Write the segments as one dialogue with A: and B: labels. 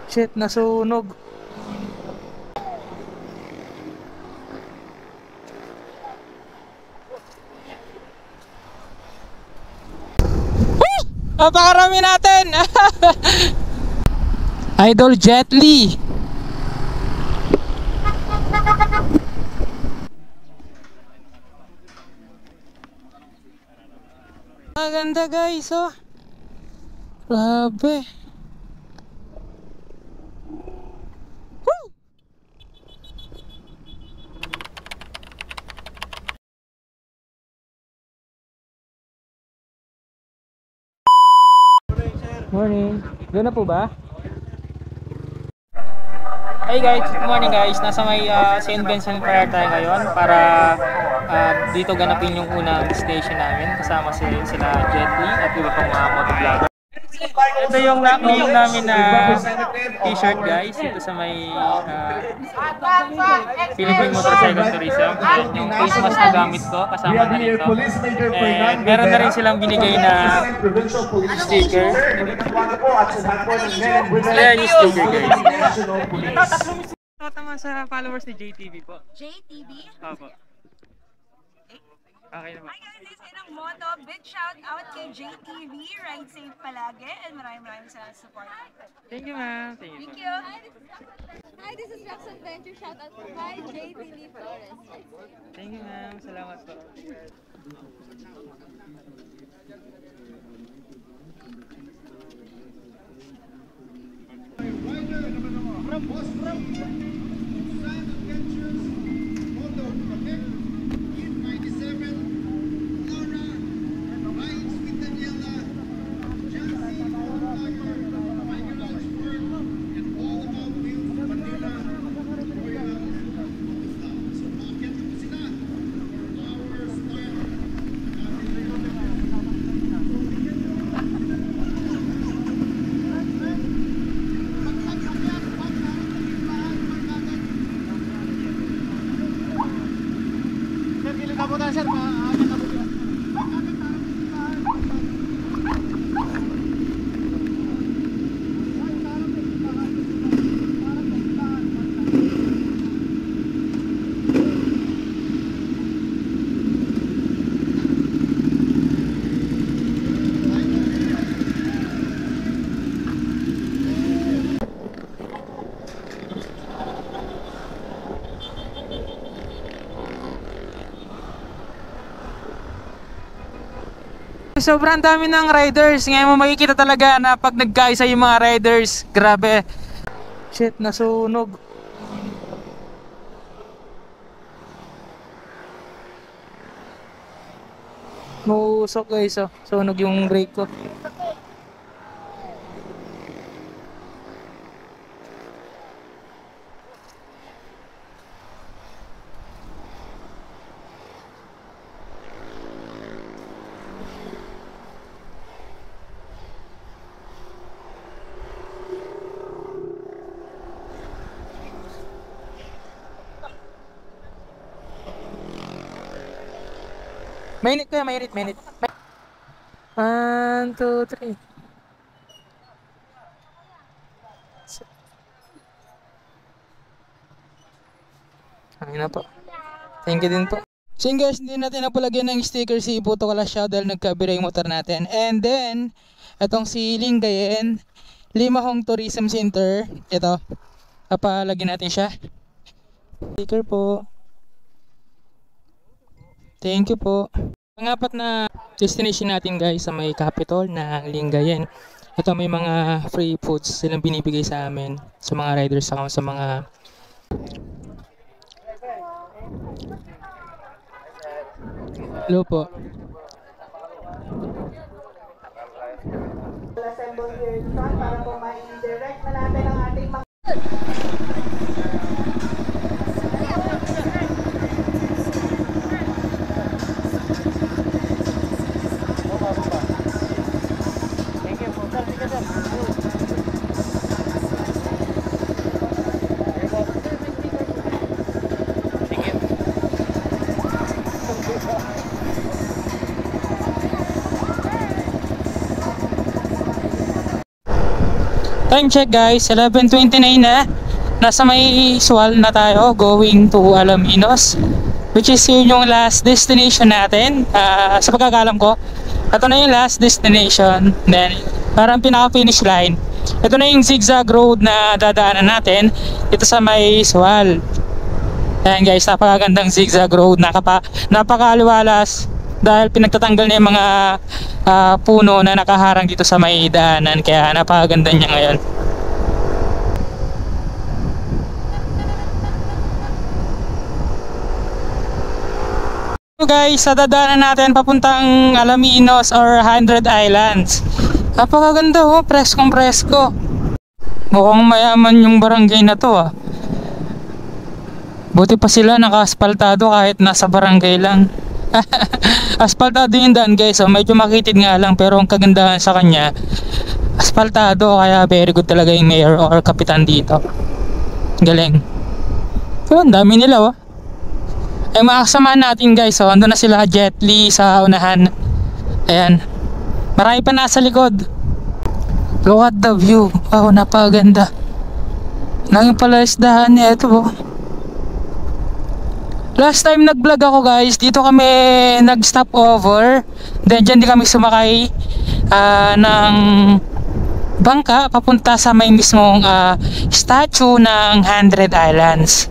A: Shit, nasunog. Napakarami natin. Idol Jet Li. Maganda guys, oh. Grabe. Woo! Morning. Doon na po ba? Hey guys, good morning guys. Nasa may St. Vincent Fair tayo ngayon para dito ganapin yung unang station namin. Kasama sila Jet Li at iba pang mga motovlogger. Ito yung nakuha namin na t-shirt guys. Ito sa may Philippine Motorcycle Tourism. Yung face mask na gamit ko, kasama na rito. And meron na rin silang binigay na sticker. Ayan yung sticker guys. Tama sa followers ni JTV po.
B: JTV?
A: Opo. Okay naman.
B: Hi guys, this is Inang Moto. Big shout out kay JTV. Ride safe palagi. And maraming sa support.
A: Thank you ma'am. Thank you.
B: Thank you.
C: Hi, this is Roxanne Venture. Shout out to my JTV Flores.
A: Thank you ma'am. Salamat po. Sobrang dami ng riders. Ngayon mo makikita talaga na pag nagkaisa yung mga riders. Grabe. Shit, nasunog. Mausok guys, oh. Sunog yung brake ko. Mainit ko yan, mainit. 1, 2, 3. Ayun na po. Thank you din po. So yun guys, hindi natin napalagyan ng sticker si Puto Kalasyaw dahil nagkabira yung motor natin. And then, itong si Lingayen, Limahong Tourism Center. Ito, papalagyan natin siya. Sticker po. Thank you po. Ang apat na destination natin guys sa may capital na Lingayen. Ito may mga free foods silang binibigay sa amin, sa mga riders, sa mga hello po.
D: Assemble here in front para po ma-direct na natin ang ating mga
A: Time check guys, 11:29 na. Nasa may Sual na tayo, going to Alaminos, which is yun yung last destination natin. Sa pagkakalam ko, ito na yung last destination. Then, parang pinaka-finish line. Ito na yung zigzag road na dadaanan natin dito sa may Sual. Ayan guys, napakagandang zigzag road, napakaliwalas dahil pinagtatanggal na yung mga puno na nakaharang dito sa may daanan, kaya napakaganda niya ngayon. So guys, sa dadaanan natin papuntang Alaminos or 100 Islands. Napakaganda oh, preskong presko. Mukhang mayaman yung barangay na to ah. Buti pa sila naka-aspaltado kahit nasa barangay lang. Aspaltado yung daan guys, oh. Medyo makitid nga lang, pero ang kagandahan sa kanya, aspaltado, kaya very good talaga yung mayor or kapitan dito. Galing. So, ang dami nila oh. Ay mga kasama natin guys, oh. Ando na sila, Jet Li sa unahan. Ayan. Marami pa nasa likod. Look at the view. Wow, napakaganda. Nanging pala isdahan niya ito oh. Last time nag-vlog ako guys, dito kami nag-stop over. Then dyan din kami sumakay ng bangka papunta sa may mismong statue ng 100 Islands.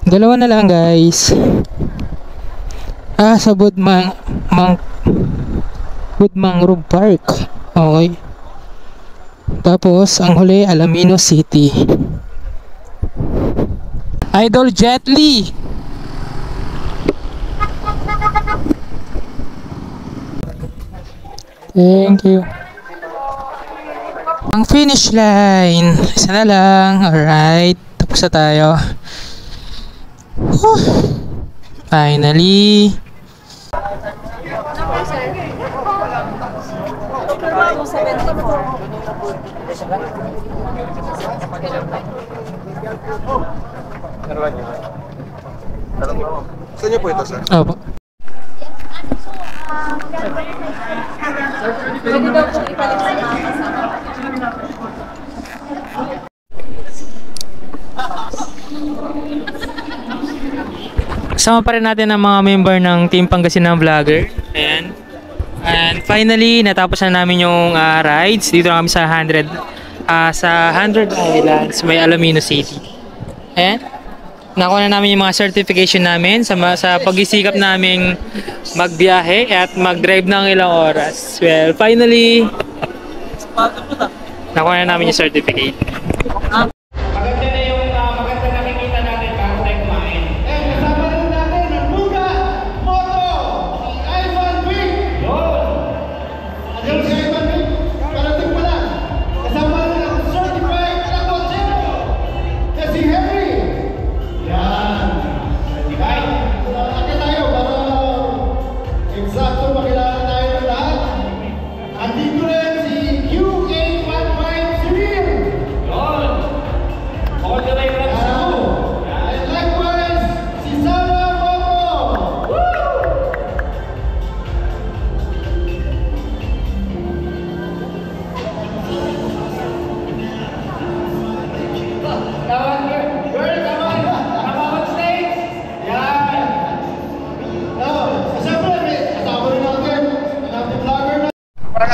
A: Dalawa na lang guys. Sa Budmangrove Park. Okay. Tapos ang huli Alaminos City. Idol Jet Li. Thank you. Ang finish line. Isa na lang. Alright. Tapos na tayo. Finally.
E: Saan niyo po ito, sir?
A: Opo.
C: Pwede daw po ipalit sa mga kasama.
A: Kasama pa rin natin ang mga member ng Team Pangasinan Vlogger. Ayan. And finally, natapos na namin yung rides. Dito na kami sa 100 Islands, may Alaminos City. Ayan. Nakuha na namin yung mga certification namin sa pagsisikap naming magbiyahe at mag-drive ng ilang oras. Well, finally, nakuha na namin yung certificate.
D: Maganda na yung maganda nakikita natin bago tayo kumain. And kasama rin natin ang Luga Moto, si Ivan Vic. Yung si Ivan Vic, parating pa lang. Kasama rin ang certified Lakotero, na si Henry. Yan. Certified. Ate tayo para eksakto makilala tayo ng lahat. Andito rin si Q815 Cyril.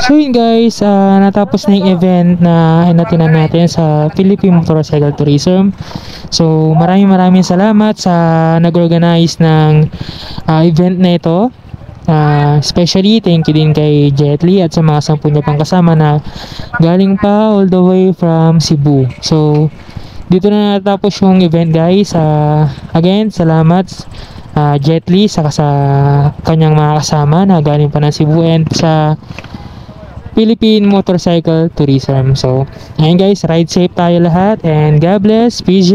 A: So yun guys, natapos na yung event na hinatinan natin sa Philippine Motorcycle Tourism. So maraming salamat sa nag-organize ng event na ito. Especially thank you din kay Jet Li at sa mga 10 niya pang kasama na galing pa all the way from Cebu. So dito na natapos yung event guys. Again, salamat Jet Li sa kanyang mga kasama na galing pa ng Cebu and sa Philippine Motorcycle Tourism. So ayun guys, ride safe tayo lahat and God bless. Peace.